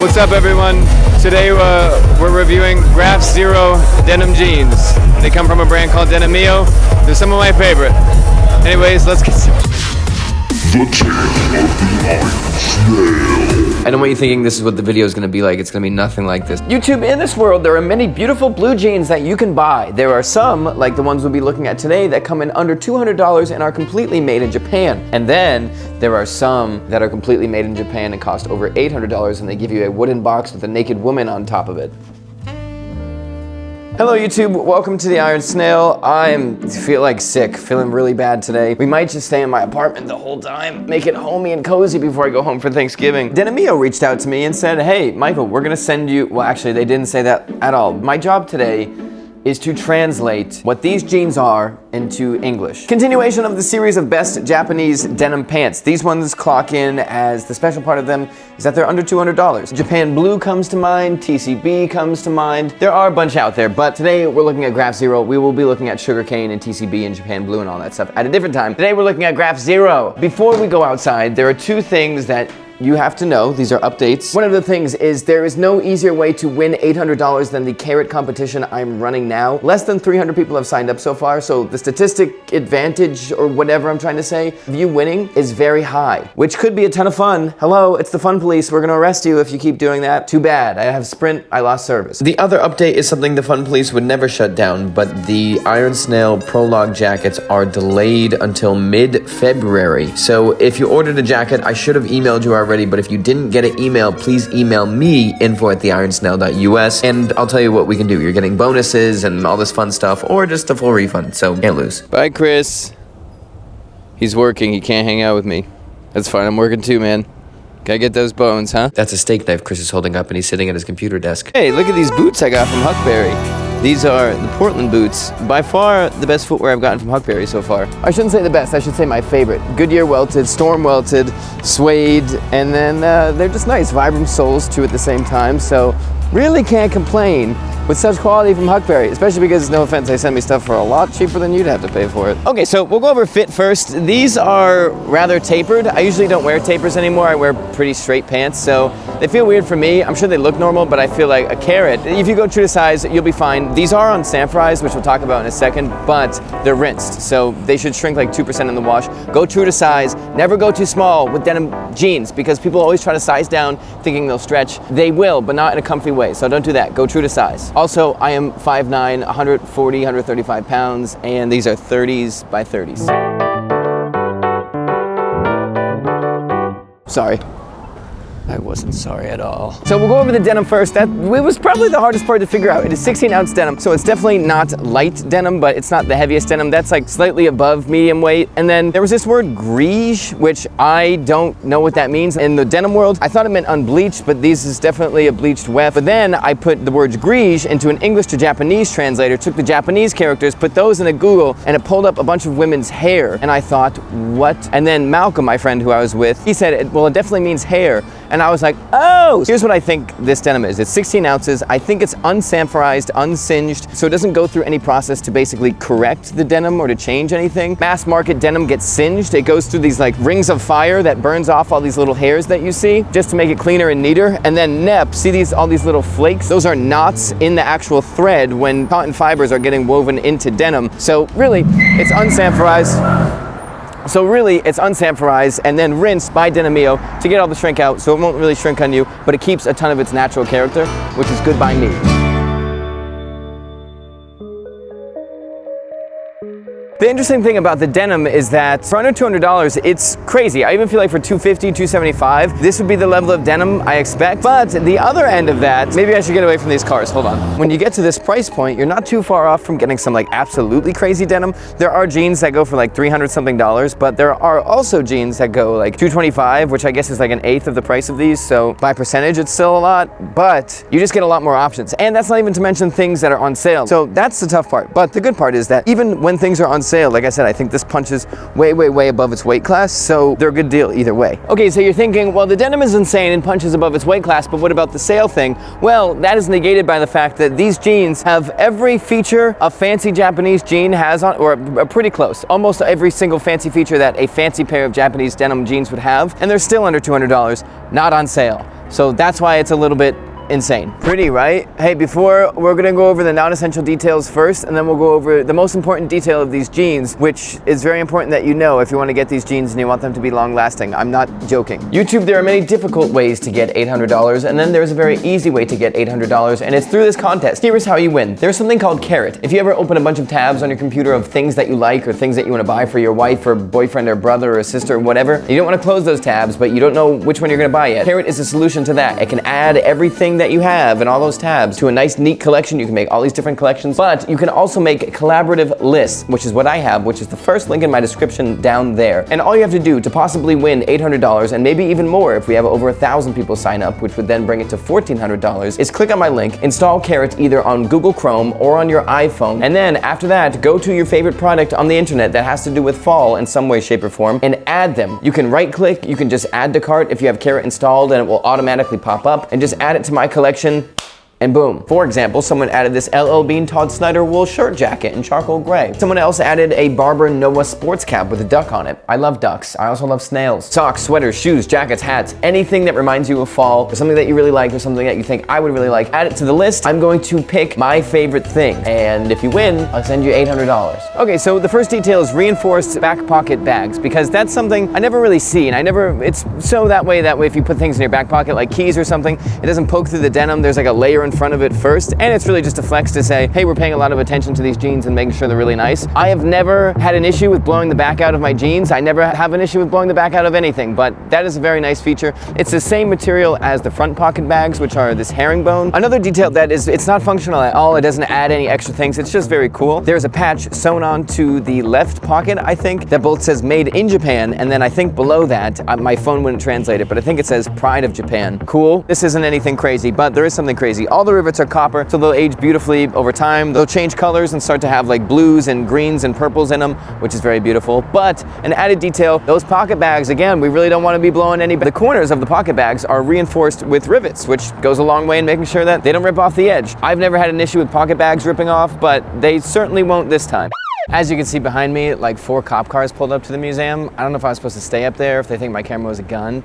What's up, everyone? Today we're reviewing Graph Zero denim jeans. They come from a brand called Denimio. They're some of my favorite. Anyways, let's get started. The Tale of the Iron Snail. I don't want you thinking this is what the video is going to be like. It's going to be nothing like this. YouTube, in this world, there are many beautiful blue jeans that you can buy. There are some, like the ones we'll be looking at today, that come in under $200 and are completely made in Japan. And then there are some that are completely made in Japan and cost over $800, and they give you a wooden box with a naked woman on top of it. Hello YouTube, welcome to the Iron Snail. I feel like sick, feeling really bad today. We might just stay in my apartment the whole time, make it homey and cozy before I go home for Thanksgiving. Denimio reached out to me and said, hey, Michael, we're gonna send you, well actually they didn't say that at all. My job today is to translate what these jeans are into English. Continuation of the series of best Japanese denim pants. These ones clock in as the special part of them is that they're under $200. Japan Blue comes to mind, TCB comes to mind. There are a bunch out there, but today we're looking at Graph Zero. We will be looking at Sugarcane and TCB and Japan Blue and all that stuff at a different time. Today we're looking at Graph Zero. Before we go outside, there are two things that you have to know. These are updates. One of the things is there is no easier way to win $800 than the carrot competition I'm running now. Less than 300 people have signed up so far, so the statistic advantage or whatever I'm trying to say of you winning is very high, which could be a ton of fun. Hello, it's the fun police. We're gonna arrest you if you keep doing that. Too bad. I have Sprint. I lost service. The other update is something the fun police would never shut down, but the Iron Snail prologue jackets are delayed until mid-February. So if you ordered a jacket, I should have emailed you already, but if you didn't get an email, please email me, info@theironsnail.us, and I'll tell you what we can do. You're getting bonuses and all this fun stuff, or just a full refund, so can't lose. Bye, Chris. He's working. He can't hang out with me. That's fine. I'm working too, man. Gotta get those bones, huh? That's a steak knife Chris is holding up, and he's sitting at his computer desk. Hey, look at these boots I got from Huckberry. These are the Portland boots. By far the best footwear I've gotten from Huckberry so far. I shouldn't say the best, I should say my favorite. Goodyear welted, Storm welted, suede, and then they're just nice. Vibram soles too at the same time, so really can't complain with such quality from Huckberry, especially because, no offense, they send me stuff for a lot cheaper than you'd have to pay for it. Okay, so we'll go over fit first. These are rather tapered. I usually don't wear tapers anymore. I wear pretty straight pants, so they feel weird for me. I'm sure they look normal, but I feel like a carrot. If you go true to size, you'll be fine. These are on Sanfries, which we'll talk about in a second, but they're rinsed, so they should shrink like 2% in the wash. Go true to size. Never go too small with denim jeans, because people always try to size down thinking they'll stretch. They will, but not in a comfy way, so don't do that. Go true to size. Also, I am 5'9", 140, 135 pounds, and these are 30s by 30s. Sorry. I wasn't sorry at all. So we'll go over the denim first. It was probably the hardest part to figure out. It is 16-ounce denim, so it's definitely not light denim, but it's not the heaviest denim. That's like slightly above medium weight. And then there was this word grige, which I don't know what that means. In the denim world, I thought it meant unbleached, but this is definitely a bleached weft. But then I put the words grige into an English to Japanese translator, took the Japanese characters, put those in a Google, and it pulled up a bunch of women's hair. And I thought, what? And then Malcolm, my friend who I was with, he said, well, it definitely means hair. And I was like, oh! Here's what I think this denim is. It's 16 ounces. I think it's unsanforized, unsinged, so it doesn't go through any process to basically correct the denim or to change anything. Mass market denim gets singed. It goes through these like rings of fire that burns off all these little hairs that you see, just to make it cleaner and neater. And then nep, see all these little flakes? Those are knots in the actual thread when cotton fibers are getting woven into denim. So really, it's unsanforized. And then rinsed by Denimio to get all the shrink out, so it won't really shrink on you, but it keeps a ton of its natural character, which is good by me. The interesting thing about the denim is that for under $200, it's crazy. I even feel like for $250, $275, this would be the level of denim I expect. But the other end of that, maybe I should get away from these cars, hold on. When you get to this price point, you're not too far off from getting some like absolutely crazy denim. There are jeans that go for like $300 something, but there are also jeans that go like $225, which I guess is like an eighth of the price of these. So by percentage, it's still a lot, but you just get a lot more options. And that's not even to mention things that are on sale. So that's the tough part. But the good part is that even when things are on sale. Like I said, I think this punches way, way, way above its weight class, so they're a good deal either way. Okay, so you're thinking, well, the denim is insane and punches above its weight class, but what about the sale thing? Well, that is negated by the fact that these jeans have every feature a fancy Japanese jean has on, or pretty close. Almost every single fancy feature that a fancy pair of Japanese denim jeans would have, and they're still under $200, not on sale. So that's why it's a little bit insane. Pretty, right? Hey, before, we're gonna go over the non-essential details first, and then we'll go over the most important detail of these jeans, which is very important that you know if you want to get these jeans and you want them to be long-lasting. I'm not joking. YouTube, there are many difficult ways to get $800, and then there's a very easy way to get $800, and it's through this contest. Here is how you win. There's something called Carrot. If you ever open a bunch of tabs on your computer of things that you like or things that you want to buy for your wife or boyfriend or brother or sister or whatever, and you don't want to close those tabs, but you don't know which one you're gonna buy yet, Carrot is a solution to that. It can add everything that you have in all those tabs to a nice neat collection. You can make all these different collections, but you can also make collaborative lists, which is what I have, which is the first link in my description down there. And all you have to do to possibly win $800 and maybe even more if we have over 1,000 people sign up, which would then bring it to $1,400, is click on my link, install Carrot either on Google Chrome or on your iPhone, and then after that, go to your favorite product on the internet that has to do with fall in some way, shape, or form and add them. You can right click, you can just add to cart if you have Carrot installed and it will automatically pop up, and just add it to my collection. And boom. For example, someone added this LL Bean Todd Snyder wool shirt jacket in charcoal gray. Someone else added a Barber Noah sports cap with a duck on it. I love ducks. I also love snails. Socks, sweaters, shoes, jackets, hats, anything that reminds you of fall, or something that you really like, or something that you think I would really like, add it to the list. I'm going to pick my favorite thing. And if you win, I'll send you $800. Okay, so the first detail is reinforced back pocket bags, because that's something I never really see, and it's so that way if you put things in your back pocket, like keys or something, it doesn't poke through the denim. There's like a layer in front of it first, and it's really just a flex to say, hey, we're paying a lot of attention to these jeans and making sure they're really nice. I have never had an issue with blowing the back out of my jeans. I never have an issue with blowing the back out of anything, but that is a very nice feature. It's the same material as the front pocket bags, which are this herringbone. Another detail that is, it's not functional at all. It doesn't add any extra things. It's just very cool. There's a patch sewn on to the left pocket, I think, that both says made in Japan, and then I think below that, my phone wouldn't translate it, but I think it says Pride of Japan. Cool. This isn't anything crazy, but there is something crazy. All the rivets are copper, so they'll age beautifully over time. They'll change colors and start to have like blues and greens and purples in them, which is very beautiful. But an added detail, those pocket bags, again, we really don't want to be blowing any, the corners of the pocket bags are reinforced with rivets, which goes a long way in making sure that they don't rip off the edge. I've never had an issue with pocket bags ripping off, but they certainly won't this time. As you can see behind me, like 4 cop cars pulled up to the museum. I don't know if I was supposed to stay up there, if they think my camera was a gun.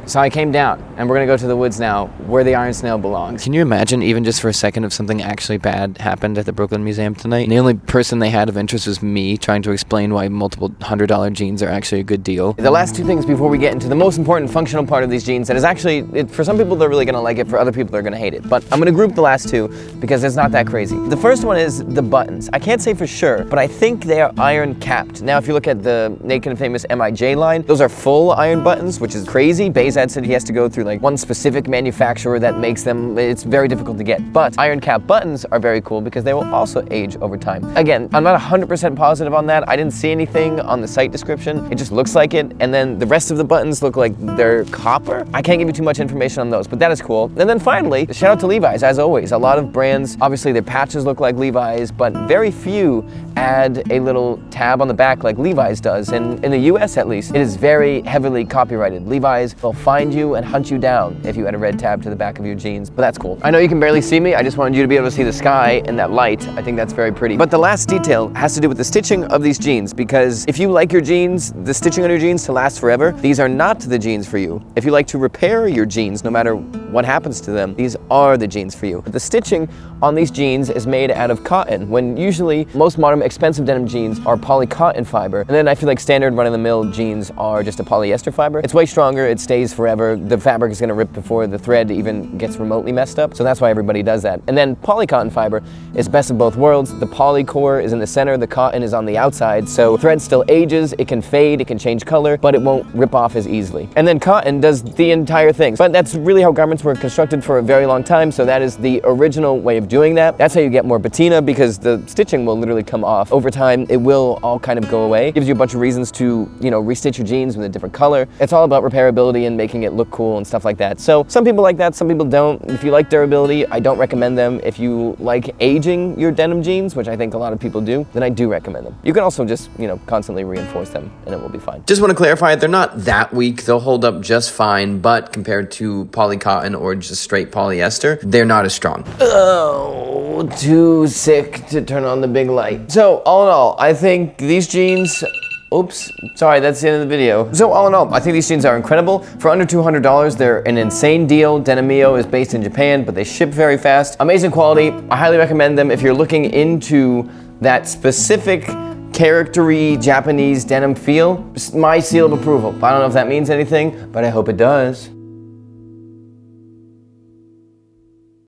So I came down, and we're gonna go to the woods now, where the Iron Snail belongs. Can you imagine, even just for a second, if something actually bad happened at the Brooklyn Museum tonight? And the only person they had of interest was me, trying to explain why multiple $100 jeans are actually a good deal. The last 2 things before we get into the most important functional part of these jeans, that is actually, for some people they're really gonna like it, for other people they're gonna hate it. But I'm gonna group the last 2, because it's not that crazy. The first one is the buttons. I can't say for sure, but I think they are iron capped. Now, if you look at the Naked and Famous MIJ line, those are full iron buttons, which is crazy. Bezad said he has to go through like one specific manufacturer that makes them. It's very difficult to get. But iron cap buttons are very cool because they will also age over time. Again, I'm not 100% positive on that. I didn't see anything on the site description. It just looks like it. And then the rest of the buttons look like they're copper. I can't give you too much information on those, but that is cool. And then finally, shout out to Levi's, as always. A lot of brands, obviously their patches look like Levi's, but very few add a little tab on the back like Levi's does. And in the US at least, it is very heavily copyrighted. Levi's will find you and hunt you down if you add a red tab to the back of your jeans, but that's cool. I know you can barely see me. I just wanted you to be able to see the sky and that light. I think that's very pretty. But the last detail has to do with the stitching of these jeans, because if you like your jeans, the stitching on your jeans to last forever, these are not the jeans for you. If you like to repair your jeans no matter what happens to them, these are the jeans for you. But the stitching on these jeans is made out of cotton, when usually most modern expensive denim jeans are poly cotton fiber, and then I feel like standard run-of-the-mill jeans are just a polyester fiber. It's way stronger, it stays forever, the fabric is going to rip before the thread even gets remotely messed up, so that's why everybody does that. And then poly cotton fiber is best of both worlds. The poly core is in the center, the cotton is on the outside, so thread still ages, it can fade, it can change color, but it won't rip off as easily. And then cotton does the entire thing. But that's really how garments were constructed for a very long time, so that is the original way of doing that. That's how you get more patina, because the stitching will literally come off. Over time, it will all kind of go away. Gives you a bunch of reasons to, restitch your jeans with a different color. It's all about repairability and making it look cool and stuff like that. So some people like that, some people don't. If you like durability, I don't recommend them. If you like aging your denim jeans, which I think a lot of people do, then I do recommend them. You can also just, you know, constantly reinforce them and it will be fine. Just want to clarify, they're not that weak. They'll hold up just fine, but compared to poly cotton or just straight polyester, they're not as strong. Oh, too sick to turn on the big light. So all in all, I think these jeans, oops, sorry, that's the end of the video. So all in all, I think these jeans are incredible. For under $200, they're an insane deal. Denimio is based in Japan, but they ship very fast. Amazing quality. I highly recommend them if you're looking into that specific charactery Japanese denim feel. My seal of approval. I don't know if that means anything, but I hope it does.